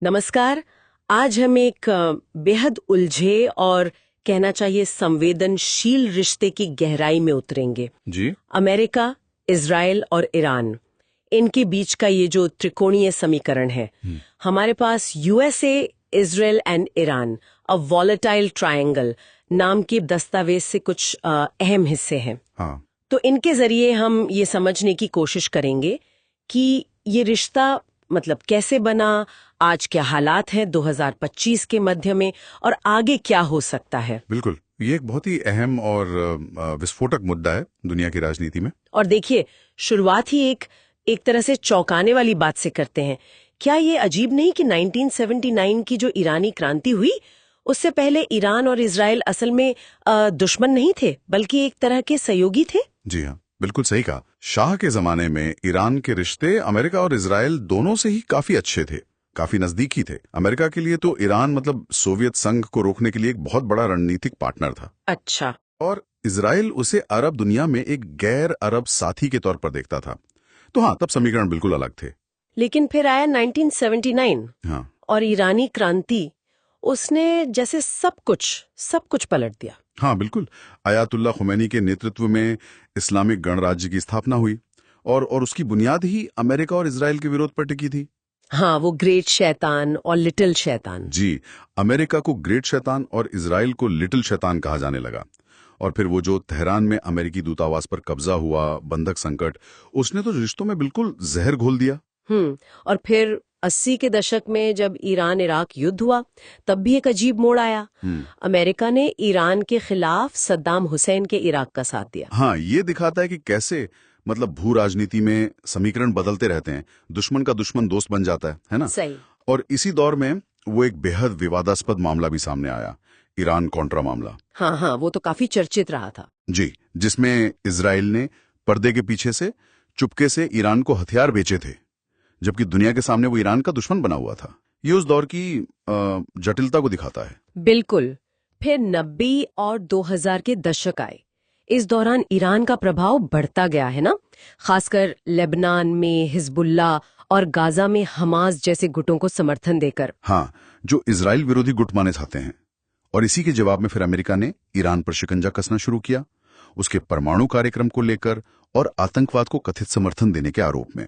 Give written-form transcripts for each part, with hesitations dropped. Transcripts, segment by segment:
नमस्कार। आज हम एक बेहद उलझे और कहना चाहिए संवेदनशील रिश्ते की गहराई में उतरेंगे। जी। अमेरिका, इजराइल और ईरान, इनके बीच का ये जो त्रिकोणीय समीकरण है। हमारे पास USA, Israel and Iran, a volatile triangle नाम के दस्तावेज से कुछ अहम हिस्से हैं। हाँ। तो इनके जरिए हम ये समझने की कोशिश करेंगे कि ये रिश्ता मतलब कैसे बना, आज क्या हालात हैं 2025 के मध्य में, और आगे क्या हो सकता है। बिल्कुल, ये एक बहुत ही अहम और विस्फोटक मुद्दा है दुनिया की राजनीति में। और देखिए, शुरुआत ही एक तरह से चौंकाने वाली बात से करते हैं। क्या ये अजीब नहीं कि 1979 की जो ईरानी क्रांति हुई, उससे पहले ईरान और इजराइल असल में दुश्मन नहीं थे, बल्कि एक तरह के सहयोगी थे। जी हाँ, बिल्कुल सही कहा। शाह के जमाने में ईरान के रिश्ते अमेरिका और इजराइल दोनों से ही काफी अच्छे थे, काफी नजदीकी थे। अमेरिका के लिए तो ईरान मतलब सोवियत संघ को रोकने के लिए एक बहुत बड़ा रणनीतिक पार्टनर था। अच्छा। और इजराइल उसे अरब दुनिया में एक गैर अरब साथी के तौर पर देखता था। तो हाँ, तब समीकरण बिल्कुल अलग थे। लेकिन फिर आया 1979 हाँ। और ईरानी क्रांति, उसने जैसे सब कुछ पलट दिया। हाँ बिल्कुल, आयातुल्लाह खुमैनी के नेतृत्व में इस्लामिक गणराज्य की स्थापना हुई और उसकी बुनियाद ही अमेरिका और इजराइल के विरोध पर टिकी थी। हाँ, वो ग्रेट शैतान और लिटिल शैतान। जी, अमेरिका को ग्रेट शैतान और इजराइल को लिटिल शैतान कहा जाने लगा। और फिर वो जो तेहरान में अमेरिकी दूतावास पर कब्जा हुआ, बंधक संकट, उसने तो रिश्तों में बिल्कुल जहर घोल दिया। और फिर 80 के दशक में जब ईरान इराक युद्ध हुआ, तब भी एक अजीब मोड़ आया। अमेरिका ने ईरान के खिलाफ सद्दाम हुसैन के इराक का साथ दिया। हाँ, ये दिखाता है कि कैसे मतलब भू राजनीति में समीकरण बदलते रहते हैं। दुश्मन का दुश्मन दोस्त बन जाता है ना? सही। और इसी दौर में वो एक बेहद विवादास्पद मामला भी सामने आया, ईरान कॉन्ट्रा मामला। हाँ, वो तो काफी चर्चित रहा था। जी, जिसमें इजराइल ने पर्दे के पीछे से चुपके से ईरान को हथियार बेचे थे, जबकि दुनिया के सामने वो ईरान का दुश्मन बना हुआ था। ये उस दौर की जटिलता को दिखाता है। बिल्कुल। फिर 90 और 2000 के दशक आए। इस दौरान ईरान का प्रभाव बढ़ता गया है ना, खासकर लेबनान में हिजबुल्लाह और गाजा में हमास जैसे गुटों को समर्थन देकर। हाँ, जो इजराइल विरोधी गुट माने जाते हैं। और इसी के जवाब में फिर अमेरिका ने ईरान पर शिकंजा कसना शुरू किया, उसके परमाणु कार्यक्रम को लेकर और आतंकवाद को कथित समर्थन देने के आरोप में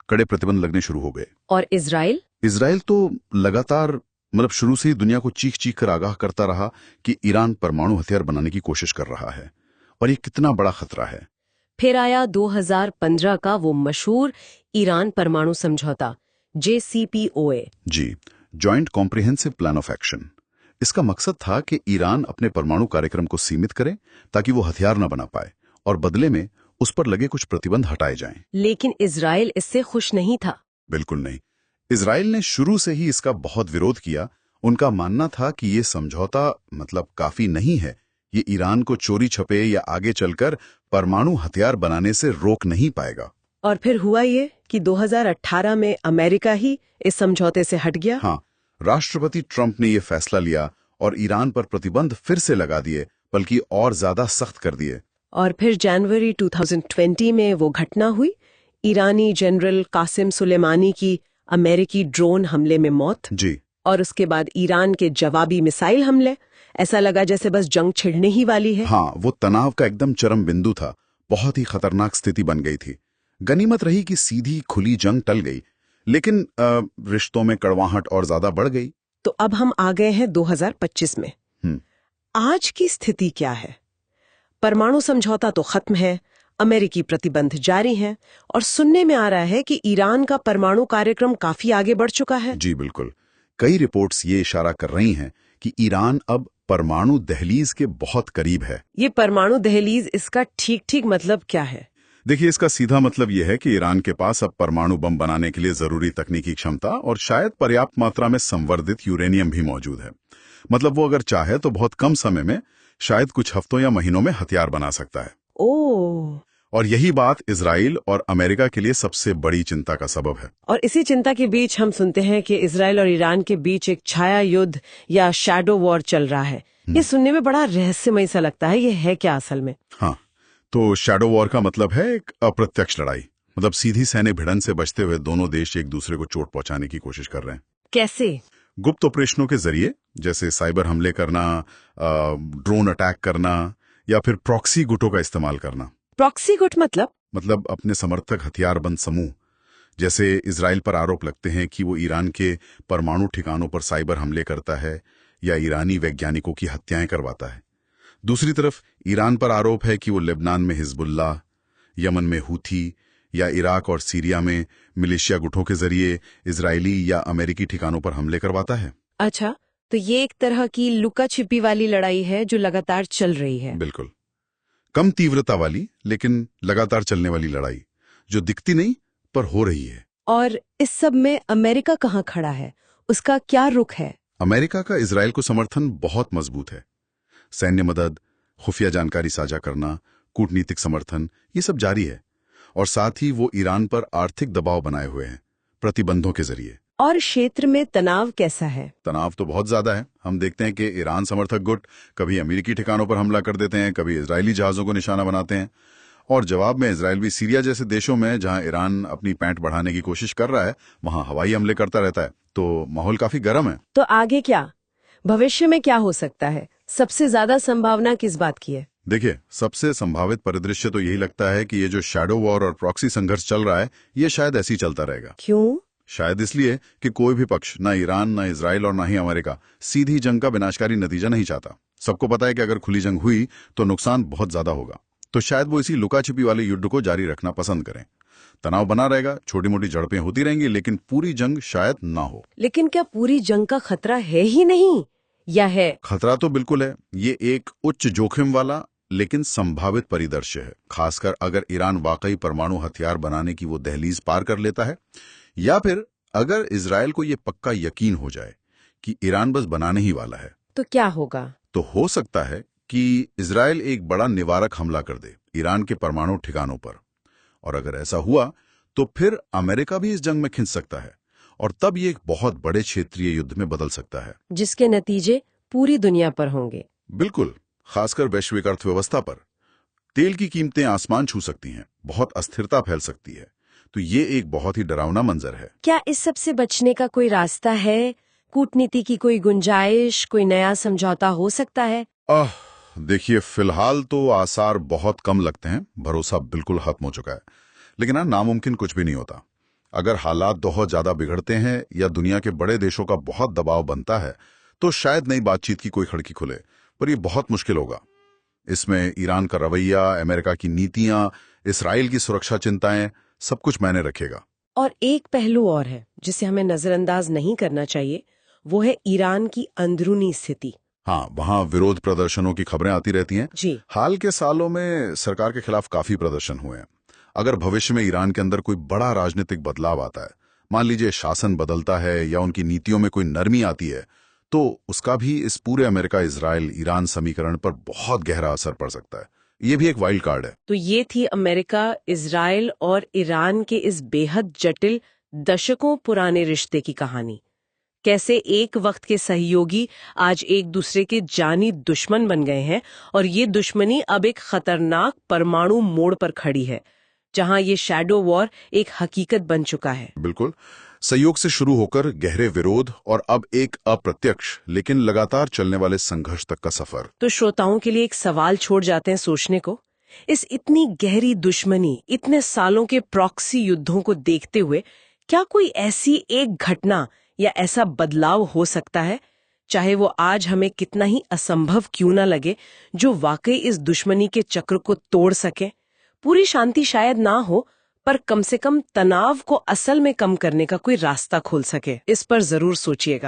कड़े प्रतिबंध लगने शुरू हो गए। और इजराइल तो लगातार मतलब शुरू से ही दुनिया को चीख चीख कर आगाह करता रहा कि ईरान परमाणु हथियार बनाने की कोशिश कर रहा है और ये कितना बड़ा खतरा है। फिर आया 2015 का वो मशहूर ईरान परमाणु समझौता, JCPOA। जी, joint comprehensive plan of action. इसका मकसद था कि ईरान अपने परमाणु कार्यक्रम को सीमित करे ताकि वो हथियार न बना पाए और बदले में उस पर लगे कुछ प्रतिबंध हटाए जाएं। लेकिन इजराइल इससे खुश नहीं था। बिल्कुल नहीं। इजराइल ने शुरू से ही इसका बहुत विरोध किया। उनका मानना था कि ये समझौता मतलब काफी नहीं है, ये ईरान को चोरी छपे या आगे चलकर परमाणु हथियार बनाने से रोक नहीं पाएगा। और फिर हुआ ये कि 2018 में अमेरिका ही इस समझौते से हट गया। हाँ, राष्ट्रपति ट्रंप ने यह फैसला लिया और ईरान पर प्रतिबंध फिर से लगा दिए, बल्कि और ज्यादा सख्त कर दिए। और फिर जनवरी 2020 में वो घटना हुई, ईरानी जनरल कासिम सुलेमानी की अमेरिकी ड्रोन हमले में मौत। जी। और उसके बाद ईरान के जवाबी मिसाइल हमले। ऐसा लगा जैसे बस जंग छिड़ने ही वाली है। हाँ, वो तनाव का एकदम चरम बिंदु था। बहुत ही खतरनाक स्थिति बन गई थी। गनीमत रही कि सीधी खुली जंग टल गई, लेकिन रिश्तों में कड़वाहट और ज्यादा बढ़ गई। तो अब हम आ गए हैं 2025 में। आज की स्थिति क्या है? परमाणु समझौता तो खत्म है, अमेरिकी प्रतिबंध जारी हैं और सुनने में आ रहा है कि ईरान का परमाणु कार्यक्रम काफी आगे बढ़ चुका है। जी बिल्कुल, कई रिपोर्ट्स ये इशारा कर रही हैं कि ईरान अब परमाणु दहलीज के बहुत करीब है। ये परमाणु दहलीज, इसका ठीक मतलब क्या है? देखिए, इसका सीधा मतलब यह है कि ईरान के पास अब परमाणु बम बनाने के लिए जरूरी तकनीकी क्षमता और शायद पर्याप्त मात्रा में संवर्धित यूरेनियम भी मौजूद है। मतलब वो अगर चाहे तो बहुत कम समय में, शायद कुछ हफ्तों या महीनों में हथियार बना सकता है। ओह। और यही बात इजराइल और अमेरिका के लिए सबसे बड़ी चिंता का सबब है। और इसी चिंता के बीच हम सुनते हैं कि इजराइल और ईरान के बीच एक छाया युद्ध या शैडो वॉर चल रहा है। ये सुनने में बड़ा रहस्यमय सा लगता है, ये है क्या असल में? हाँ, तो शैडो वॉर का मतलब है एक अप्रत्यक्ष लड़ाई। मतलब सीधी सैन्य भिड़ंत से बचते हुए दोनों देश एक दूसरे को चोट पहुंचाने की कोशिश कर रहे हैं। कैसे? गुप्त ऑपरेशनों के जरिए, जैसे साइबर हमले करना, ड्रोन अटैक करना, या फिर प्रॉक्सी गुटों का इस्तेमाल करना। प्रॉक्सी गुट मतलब अपने समर्थक हथियारबंद समूह, जैसे इजराइल पर आरोप लगते हैं कि वो ईरान के परमाणु ठिकानों पर साइबर हमले करता है या ईरानी वैज्ञानिकों की हत्याएं करवाता है। दूसरी तरफ ईरान पर आरोप है कि वो लेबनान में हिजबुल्लाह, यमन में हूथी या इराक और सीरिया में मिलिशिया गुटों के जरिए इजरायली या अमेरिकी ठिकानों पर हमले करवाता है। अच्छा, तो ये एक तरह की लुका छिपी वाली लड़ाई है जो लगातार चल रही है। बिल्कुल, कम तीव्रता वाली लेकिन लगातार चलने वाली लड़ाई, जो दिखती नहीं पर हो रही है। और इस सब में अमेरिका कहाँ खड़ा है? उसका क्या रुख है? अमेरिका का इजराइल को समर्थन बहुत मजबूत है। सैन्य मदद, खुफिया जानकारी साझा करना, कूटनीतिक समर्थन, ये सब जारी है। और साथ ही वो ईरान पर आर्थिक दबाव बनाए हुए हैं, प्रतिबंधों के जरिए। और क्षेत्र में तनाव कैसा है? तनाव तो बहुत ज्यादा है। हम देखते हैं कि ईरान समर्थक गुट कभी अमेरिकी ठिकानों पर हमला कर देते हैं, कभी इजरायली जहाजों को निशाना बनाते हैं, और जवाब में इजराइल भी सीरिया जैसे देशों में, जहां ईरान अपनी पैंठ बढ़ाने की कोशिश कर रहा है, वहां हवाई हमले करता रहता है। तो माहौल काफी गर्म है। तो आगे क्या? भविष्य में क्या हो सकता है? सबसे ज्यादा संभावना किस बात की है? देखिए, सबसे संभावित परिदृश्य तो यही लगता है कि ये जो शैडो वॉर और प्रॉक्सी संघर्ष चल रहा है, ये शायद ऐसे ही चलता रहेगा। क्यों? शायद इसलिए कि कोई भी पक्ष, ना ईरान, ना इजराइल और ना ही अमेरिका, सीधी जंग का विनाशकारी नतीजा नहीं चाहता। सबको पता है कि अगर खुली जंग हुई तो नुकसान बहुत ज्यादा होगा। तो शायद वो इसी लुका छिपी वाले युद्ध को जारी रखना पसंद करें। तनाव बना रहेगा, छोटी मोटी झड़पें होती रहेंगी, लेकिन पूरी जंग शायद ना हो। लेकिन क्या पूरी जंग का खतरा है ही नहीं, या है? खतरा तो बिल्कुल है। ये एक उच्च जोखिम वाला लेकिन संभावित परिदृश्य है, खासकर अगर ईरान वाकई परमाणु हथियार बनाने की वो दहलीज पार कर लेता है, या फिर अगर इजराइल को ये पक्का यकीन हो जाए कि ईरान बस बनाने ही वाला है। तो क्या होगा? तो हो सकता है कि इजराइल एक बड़ा निवारक हमला कर दे ईरान के परमाणु ठिकानों पर, और अगर ऐसा हुआ तो फिर अमेरिका भी इस जंग में खिंच सकता है, और तब ये एक बहुत बड़े क्षेत्रीय युद्ध में बदल सकता है, जिसके नतीजे पूरी दुनिया पर होंगे। बिल्कुल, खासकर वैश्विक अर्थव्यवस्था पर। तेल की कीमतें आसमान छू सकती हैं, बहुत अस्थिरता फैल सकती है। तो ये एक बहुत ही डरावना मंजर है। क्या इस सब से बचने का कोई रास्ता है? कूटनीति की कोई गुंजाइश, कोई नया समझौता हो सकता है? देखिए, फिलहाल तो आसार बहुत कम लगते हैं। भरोसा बिल्कुल खत्म हो चुका है। लेकिन नामुमकिन कुछ भी नहीं होता। अगर हालात बहुत ज्यादा बिगड़ते हैं या दुनिया के बड़े देशों का बहुत दबाव बनता है, तो शायद नई बातचीत की कोई खिड़की खुले, पर यह बहुत मुश्किल होगा। इसमें ईरान का रवैया, अमेरिका की नीतियां, इसराइल की सुरक्षा चिंताएं, सब कुछ मायने रखेगा। और एक पहलू और है जिसे हमें नजरअंदाज नहीं करना चाहिए, वो है ईरान की अंदरूनी स्थिति। हाँ, वहाँ विरोध प्रदर्शनों की खबरें आती रहती हैं। जी। हाल के सालों में सरकार के खिलाफ काफी प्रदर्शन हुए हैं। अगर भविष्य में ईरान के अंदर कोई बड़ा राजनीतिक बदलाव आता है, मान लीजिए शासन बदलता है या उनकी नीतियों में कोई नरमी आती है, तो उसका भी इस पूरे अमेरिका इजराइल ईरान समीकरण पर बहुत गहरा असर पड़ सकता है। ये भी एक वाइल्ड कार्ड है। तो ये थी अमेरिका, इजराइल और ईरान के इस बेहद जटिल, दशकों पुराने रिश्ते की कहानी। कैसे एक वक्त के सहयोगी आज एक दूसरे के जानी दुश्मन बन गए हैं, और ये दुश्मनी अब एक खतरनाक परमाणु मोड़ पर खड़ी है, जहां ये शैडो वॉर एक हकीकत बन चुका है। बिल्कुल, सहयोग से शुरू होकर गहरे विरोध और अब एक अप्रत्यक्ष लेकिन लगातार चलने वाले संघर्ष तक का सफर। तो श्रोताओं के लिए एक सवाल छोड़ जाते हैं सोचने को। इस इतनी गहरी दुश्मनी, इतने सालों के प्रॉक्सी युद्धों को देखते हुए, क्या कोई ऐसी एक घटना या ऐसा बदलाव हो सकता है, चाहे वो आज हमें कितना ही असंभव क्यों न लगे, जो वाकई इस दुश्मनी के चक्र को तोड़ सके? पूरी शांति शायद ना हो, पर कम से कम तनाव को असल में कम करने का कोई रास्ता खोल सके। इस पर जरूर सोचिएगा।